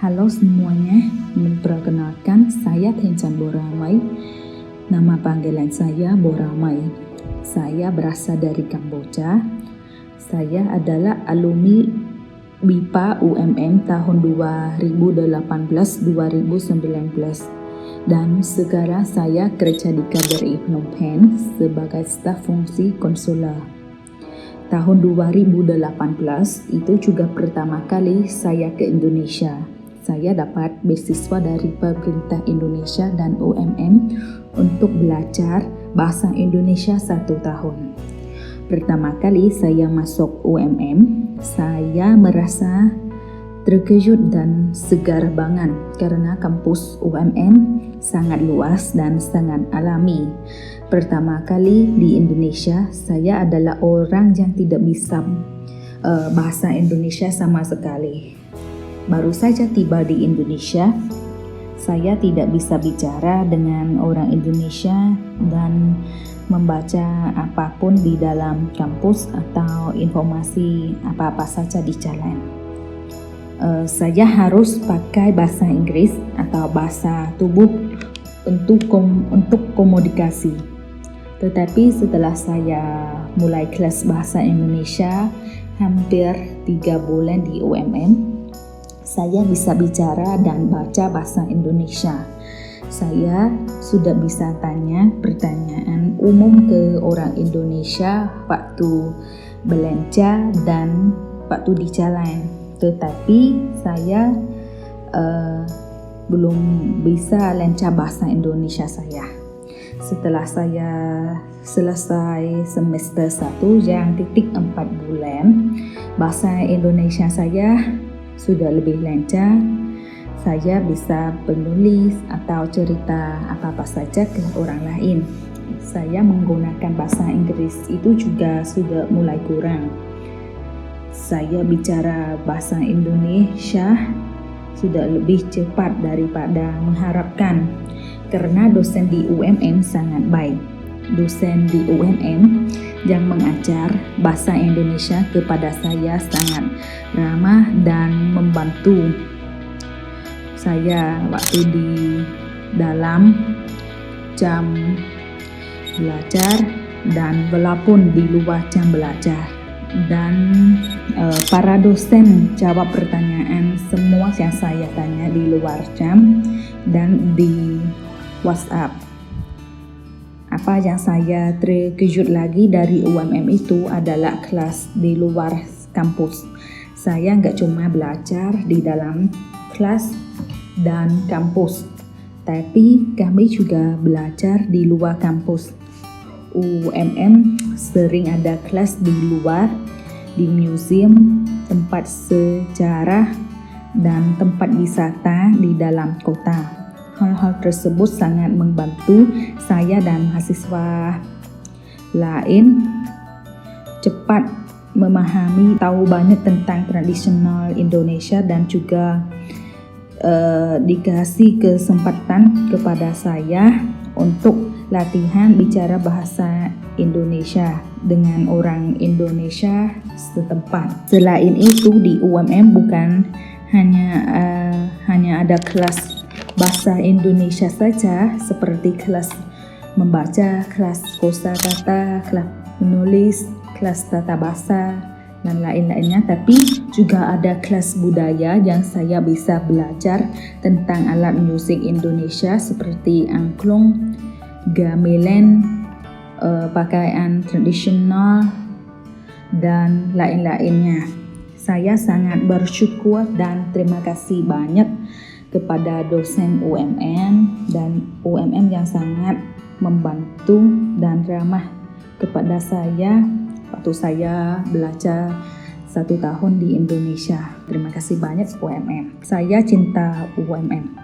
Halo semuanya, memperkenalkan saya Tenchan Boramai. Nama panggilan saya Boramai. Saya berasal dari Kamboja. Saya adalah alumni BIPA UMM tahun 2018-2019 dan sekarang saya kerja di KBRI Phnom Penh sebagai staf fungsi konsuler. Tahun 2018 itu juga pertama kali saya ke Indonesia. Saya dapat beasiswa dari pemerintah Indonesia dan UMM untuk belajar bahasa Indonesia 1 tahun. Pertama kali saya masuk UMM, saya merasa terkejut dan segar banget karena kampus UMM sangat luas dan sangat alami. Pertama kali di Indonesia, saya adalah orang yang tidak bisa bahasa Indonesia sama sekali. Baru saja tiba di Indonesia, saya tidak bisa bicara dengan orang Indonesia dan membaca apapun di dalam kampus atau informasi apa-apa saja di jalan. Saya harus pakai bahasa Inggris atau bahasa tubuh untuk komunikasi. Tetapi setelah saya mulai kelas bahasa Indonesia hampir 3 bulan di UMM, saya bisa bicara dan baca bahasa Indonesia. Saya sudah bisa tanya pertanyaan umum ke orang Indonesia waktu belanja dan waktu di jalan. Tetapi saya belum bisa lancar bahasa Indonesia saya. Setelah saya selesai semester 1 yang 4 bulan, bahasa Indonesia saya sudah lebih lancar. Saya bisa penulis atau cerita apa-apa saja ke orang lain. Saya menggunakan bahasa Inggris itu juga sudah mulai kurang. Saya bicara bahasa Indonesia sudah lebih cepat daripada mengharapkan karena dosen di UMM sangat baik. Dosen di UMM yang mengajar bahasa Indonesia kepada saya sangat ramah dan membantu saya waktu di dalam jam belajar dan walaupun di luar jam belajar. Dan para dosen jawab pertanyaan semua yang saya tanya di luar jam dan di WhatsApp. Apa yang saya terkejut lagi dari UMM itu adalah kelas di luar kampus. Saya nggak cuma belajar di dalam kelas dan kampus, tapi kami juga belajar di luar kampus. UMM sering ada kelas di luar, di museum, tempat sejarah, dan tempat wisata di dalam kota. Hal-hal tersebut sangat membantu saya dan mahasiswa lain cepat memahami, tahu banyak tentang tradisional Indonesia dan juga dikasih kesempatan kepada saya untuk latihan bicara bahasa Indonesia dengan orang Indonesia setempat. Selain itu di UMM bukan hanya ada kelas bahasa Indonesia saja seperti kelas membaca, kelas kosakata, kelas menulis, kelas tata bahasa dan lain-lainnya, tapi juga ada kelas budaya yang saya bisa belajar tentang alat musik Indonesia seperti angklung, gamelan, pakaian tradisional dan lain-lainnya. Saya sangat bersyukur dan terima kasih banyak kepada dosen UMM dan UMM yang sangat membantu dan ramah kepada saya waktu saya belajar 1 tahun di Indonesia. Terima kasih banyak UMM. Saya cinta UMM.